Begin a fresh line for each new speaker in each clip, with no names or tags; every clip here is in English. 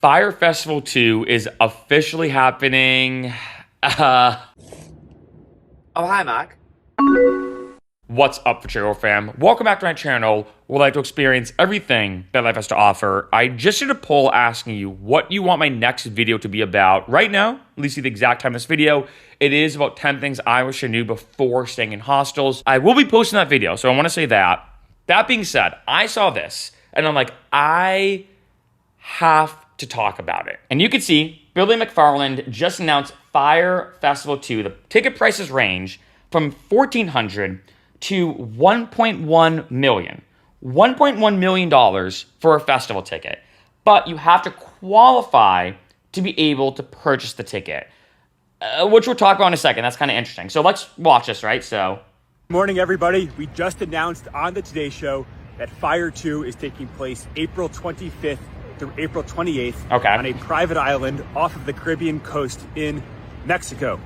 Fyre Festival 2 is officially happening.
Oh, hi, Mark.
What's up, Freccero fam? Welcome back to my channel, where I like to experience everything that life has to offer. I just did a poll asking you what you want my next video to be about. Right now, at least see the exact time of this video, it is about 10 things I wish I knew before staying in hostels. I will be posting that video, so I want to say that. That being said, I saw this, and I'm like, I have to talk about it. And you can see Billy McFarland just announced Fyre Festival 2. The ticket prices range from $1,400 to $1.1 million. $1.1 million for a festival ticket. But you have to qualify to be able to purchase the ticket, which we'll talk about in a second. That's kind of interesting. So let's watch this, right?
Morning, everybody. We just announced on the Today Show that Fyre 2 is taking place April 25th through April 28th on a private island off of the Caribbean coast in Mexico.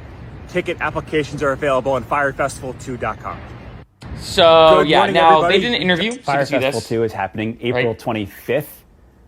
Ticket applications are available on fyrefestival2.com.
So,
Good morning,
now
everybody.
they did an interview. So
Fyre
you can see
Festival
this.
2 is happening April 25th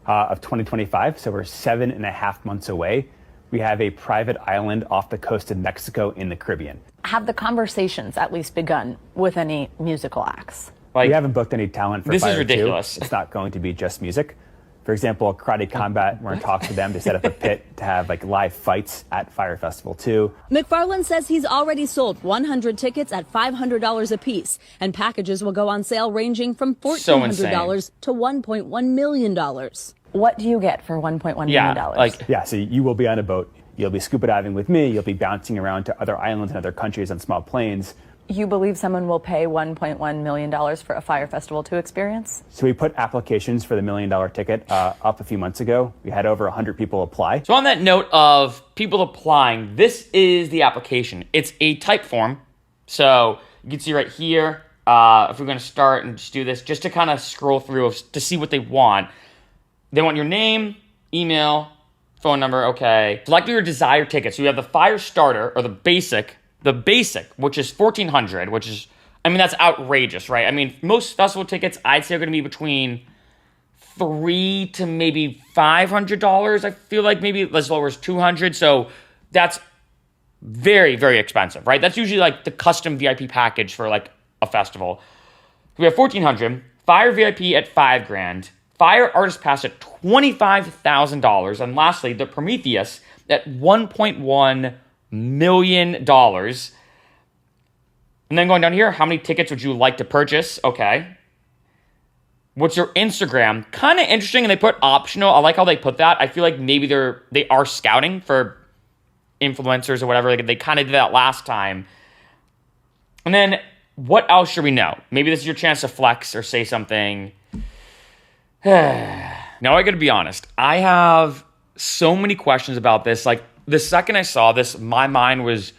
of 2025, so we're 7.5 months away. We have a private island off the coast of Mexico in the Caribbean.
Have the conversations at least begun with any musical acts?
We haven't booked any talent for
This is
Fyre 2.
ridiculous.
It's not going to be just music. For example, Karate Combat, we're in talks with them to set up a pit to have live fights at Fyre Festival 2.
McFarland says he's already sold 100 tickets at $500 a piece, and packages will go on sale ranging from $1,400 to $1.1 million.
What do you get for $1.1 million?
Yeah, so you will be on a boat. You'll be scuba diving with me. You'll be bouncing around to other islands and other countries on small planes.
You believe someone will pay $1.1 million for a Fyre Festival 2 experience?
So we put applications for the $1 million ticket up a few months ago. We had over 100 people apply.
So on that note of people applying, this is the application. It's a type form. So you can see right here, if we're going to start and just do this, just to kind of scroll through to see what they want. They want your name, email, phone number, okay. Select your desired ticket. So you have the Fyre Starter, or the basic, which is $1,400, which is, I mean, that's outrageous, right? I mean, most festival tickets, I'd say, are going to be between $300 to maybe $500. I feel like maybe as low as $200. So that's very, very expensive, right? That's usually like the custom VIP package for like a festival. We have $1,400, Fyre VIP at $5,000, Fyre Artist Pass at $25,000, and lastly, the Prometheus at $1.1 million. And then going down here, how many tickets would you like to purchase? Okay. What's your Instagram? Kind of interesting, and they put optional. I like how they put that. I feel like maybe they are scouting for influencers or whatever. They kind of did that last time. And then what else should we know? Maybe this is your chance to flex or say something. Now I gotta be honest. I have so many questions about this. Like, the second I saw this, my mind was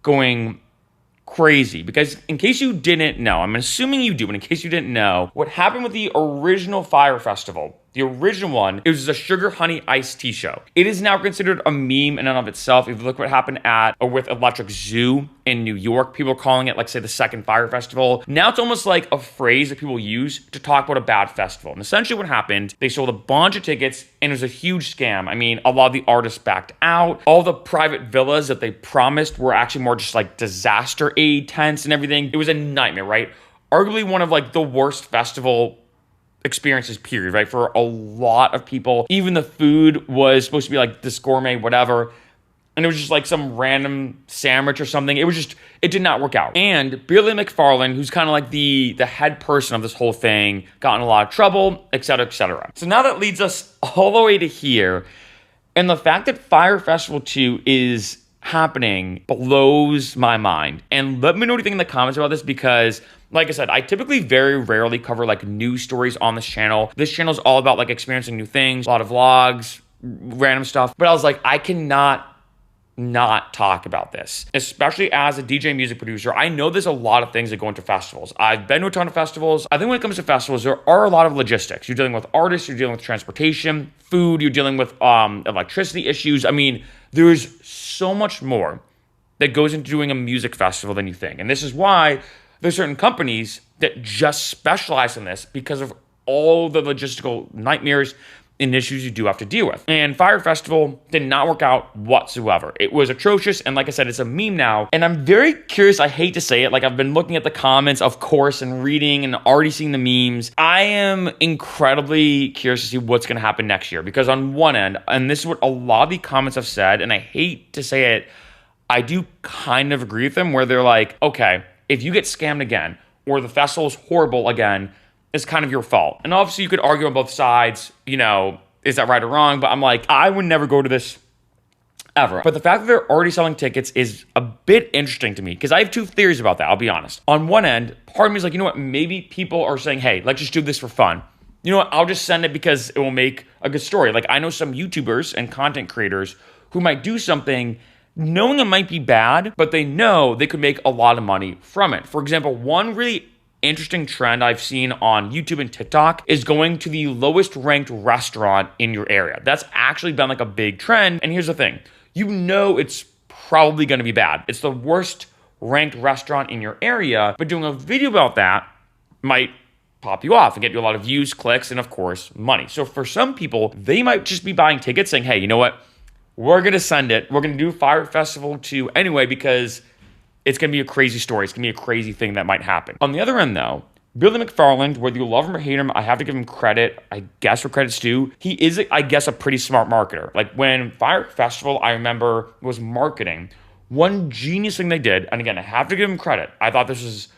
going crazy, because in case you didn't know, I'm assuming you do, but in case you didn't know, what happened with the original Fyre Festival, the original one, it was a sugar honey iced tea show. It is now considered a meme in and of itself. If you look what happened with Electric Zoo in New York, people are calling it, like, say, the second Fyre Festival. Now it's almost like a phrase that people use to talk about a bad festival. And essentially what happened, they sold a bunch of tickets, and it was a huge scam. I mean, a lot of the artists backed out. All the private villas that they promised were actually more just like disaster aid tents and everything. It was a nightmare, right? Arguably one of like the worst festival experiences, period, right? For a lot of people. Even the food was supposed to be like this gourmet whatever, and it was just like some random sandwich or something. It did not work out. And Billy McFarland, who's kind of like the head person of this whole thing, got in a lot of trouble, etc., etc. So now that leads us all the way to here, and the fact that Fyre Festival 2 is happening blows my mind. And let me know what you think in the comments about this, because like I said, I typically very rarely cover like news stories on this channel. This channel is all about like experiencing new things, a lot of vlogs, random stuff. But I was like, I cannot not talk about this, especially as a DJ music producer. I know there's a lot of things that go into festivals. I've been to a ton of festivals. I think when it comes to festivals, there are a lot of logistics. You're dealing with artists, you're dealing with transportation, food, you're dealing with electricity issues. I mean, there's so much more that goes into doing a music festival than you think. And this is why there's certain companies that just specialize in this, because of all the logistical nightmares and issues you do have to deal with. And Fyre Festival did not work out whatsoever. It was atrocious, and like I said, it's a meme now. And I'm very curious, I hate to say it, like I've been looking at the comments, of course, and reading and already seeing the memes. I am incredibly curious to see what's gonna happen next year, because on one end, and this is what a lot of the comments have said, and I hate to say it, I do kind of agree with them, where they're like, okay, if you get scammed again, or the festival is horrible again, it's kind of your fault. And obviously you could argue on both sides, is that right or wrong? But I'm like, I would never go to this ever. But the fact that they're already selling tickets is a bit interesting to me, because I have two theories about that, I'll be honest. On one end, part of me is like, you know what, maybe people are saying, hey, let's just do this for fun. You know what, I'll just send it because it will make a good story. Like I know some YouTubers and content creators who might do something knowing it might be bad, but they know they could make a lot of money from it. For example, one really interesting trend I've seen on YouTube and TikTok is going to the lowest ranked restaurant in your area. That's actually been like a big trend. And here's the thing, it's probably going to be bad. It's the worst ranked restaurant in your area, but doing a video about that might pop you off and get you a lot of views, clicks, and of course, money. So for some people, they might just be buying tickets saying, hey, you know what? We're going to send it. We're going to do Fyre Festival 2 anyway, because it's going to be a crazy story. It's going to be a crazy thing that might happen. On the other end, though, Billy McFarland, whether you love him or hate him, I have to give him credit, I guess, for credit's due. He is, I guess, a pretty smart marketer. Like when Fyre Festival, I remember, was marketing, one genius thing they did, and again, I have to give him credit, I thought this was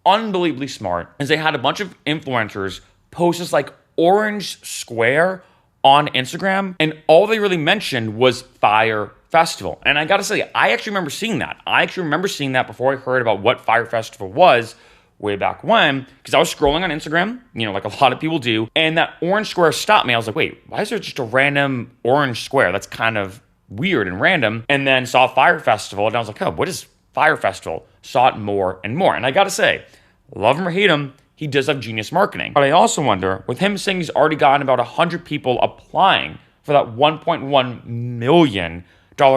unbelievably smart, is they had a bunch of influencers post this like orange square on Instagram, and all they really mentioned was Fyre Festival. And I gotta say, I actually remember seeing that. Before I heard about what Fyre Festival was way back when, because I was scrolling on Instagram, like a lot of people do, and that orange square stopped me. I was like, wait, why is there just a random orange square? That's kind of weird and random. And then saw Fyre Festival, and I was like, oh, what is Fyre Festival? Saw it more and more. And I gotta say, love him or hate him, he does have genius marketing. But I also wonder, with him saying he's already gotten about 100 people applying for that $1.1 million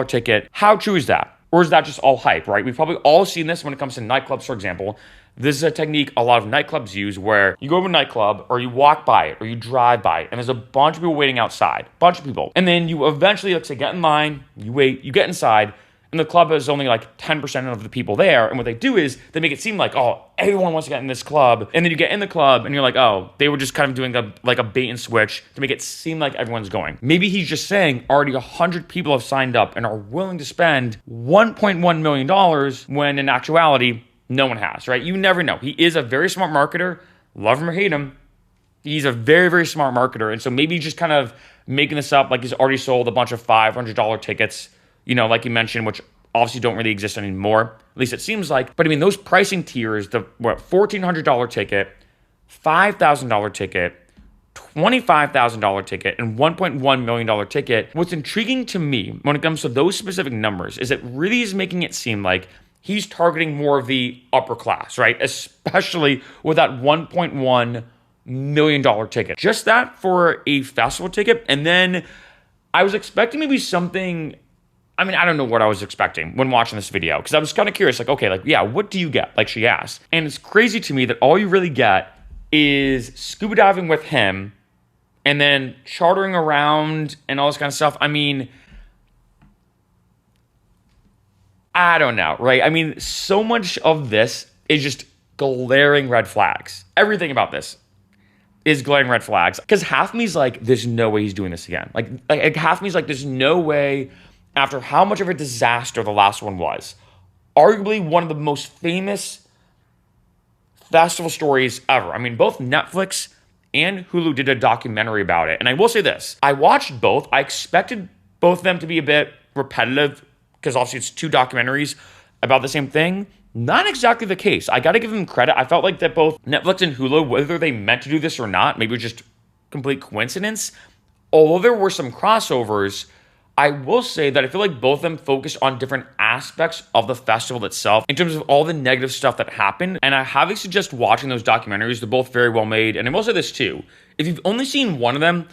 ticket, how true is that? Or is that just all hype, right? We've probably all seen this when it comes to nightclubs, for example. This is a technique a lot of nightclubs use, where you go to a nightclub, or you walk by it, or you drive by it, and there's a bunch of people waiting outside, bunch of people. And then you eventually, let's say, get in line, you wait, you get inside, and the club is only like 10% of the people there. And what they do is they make it seem like, oh, everyone wants to get in this club. And then you get in the club and you're like, oh, they were just kind of doing a bait and switch to make it seem like everyone's going. Maybe he's just saying already 100 people have signed up and are willing to spend $1.1 million when in actuality, no one has, right? You never know. He is a very smart marketer. Love him or hate him. He's a very, very smart marketer. And so maybe he's just kind of making this up like he's already sold a bunch of $500 tickets, like you mentioned, which obviously don't really exist anymore. At least it seems like. But I mean, those pricing tiers, the $1,400 ticket, $5,000 ticket, $25,000 ticket, and $1.1 million ticket. What's intriguing to me when it comes to those specific numbers is it really is making it seem like he's targeting more of the upper class, right? Especially with that $1.1 million ticket. Just that for a festival ticket. And then I was expecting maybe something, I don't know what I was expecting when watching this video, because I was kind of curious, what do you get? Like she asked. And it's crazy to me that all you really get is scuba diving with him and then chartering around and all this kind of stuff. I don't know, right? So much of this is just glaring red flags. Everything about this is glaring red flags. Because half of me's like, there's no way he's doing this again. Like half of me's like, there's no way, after how much of a disaster the last one was. Arguably one of the most famous festival stories ever. Both Netflix and Hulu did a documentary about it. And I will say this, I watched both. I expected both of them to be a bit repetitive, because obviously it's two documentaries about the same thing. Not exactly the case. I got to give them credit. I felt like that both Netflix and Hulu, whether they meant to do this or not, maybe it was just complete coincidence, although there were some crossovers, I will say that I feel like both of them focused on different aspects of the festival itself in terms of all the negative stuff that happened. And I highly suggest watching those documentaries. They're both very well made. And I will say this too, if you've only seen one of them,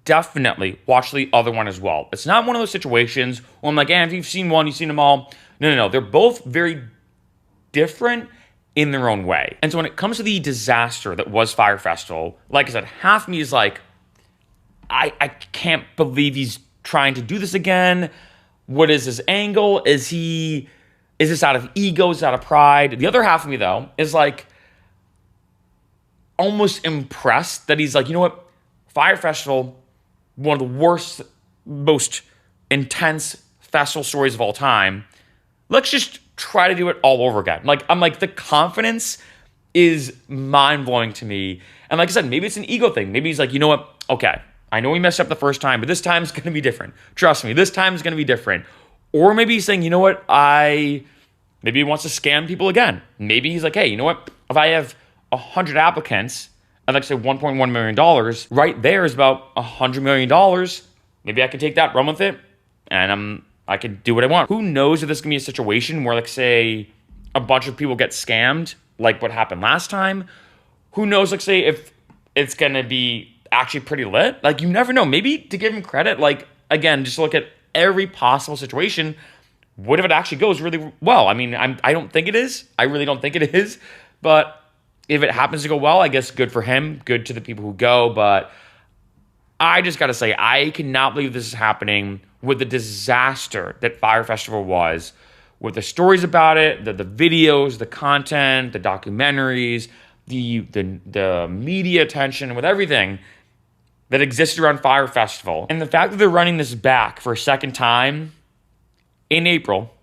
definitely watch the other one as well. It's not one of those situations where I'm like, if you've seen one, you've seen them all. No. They're both very different in their own way. And so when it comes to the disaster that was Fyre Festival, like I said, half me is like, I can't believe he's trying to do this again. What is his angle? Is this out of ego? Is this out of pride? The other half of me, though, is like almost impressed that he's like, you know what? Fyre Festival, one of the worst, most intense festival stories of all time. Let's just try to do it all over again. Like, I'm like, the confidence is mind-blowing to me. And like I said, maybe it's an ego thing. Maybe he's like, you know what? Okay, I know we messed up the first time, but this time's going to be different. Trust me, this time's going to be different. Or maybe he's saying, you know what? Maybe he wants to scam people again. Maybe he's like, hey, you know what? If I have 100 applicants, I'd like to say $1.1 million. Right there is about $100 million. Maybe I could take that, run with it, and I could do what I want. Who knows if this is going to be a situation where, like, say, a bunch of people get scammed, like what happened last time. Who knows, like, say, if it's going to be actually pretty lit. Like, you never know. Maybe to give him credit, like, again, just look at every possible situation. What if it actually goes really well? I mean, I don't think it is. I really don't think it is. But if it happens to go well, I guess good for him. Good to the people who go. But I just got to say, I cannot believe this is happening with the disaster that Fyre Festival was. With the stories about it, the videos, the content, the documentaries, the media attention, with everything that existed around Fyre Festival. And the fact that they're running this back for a second time in April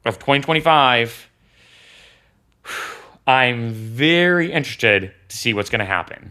of 2025, I'm very interested to see what's going to happen.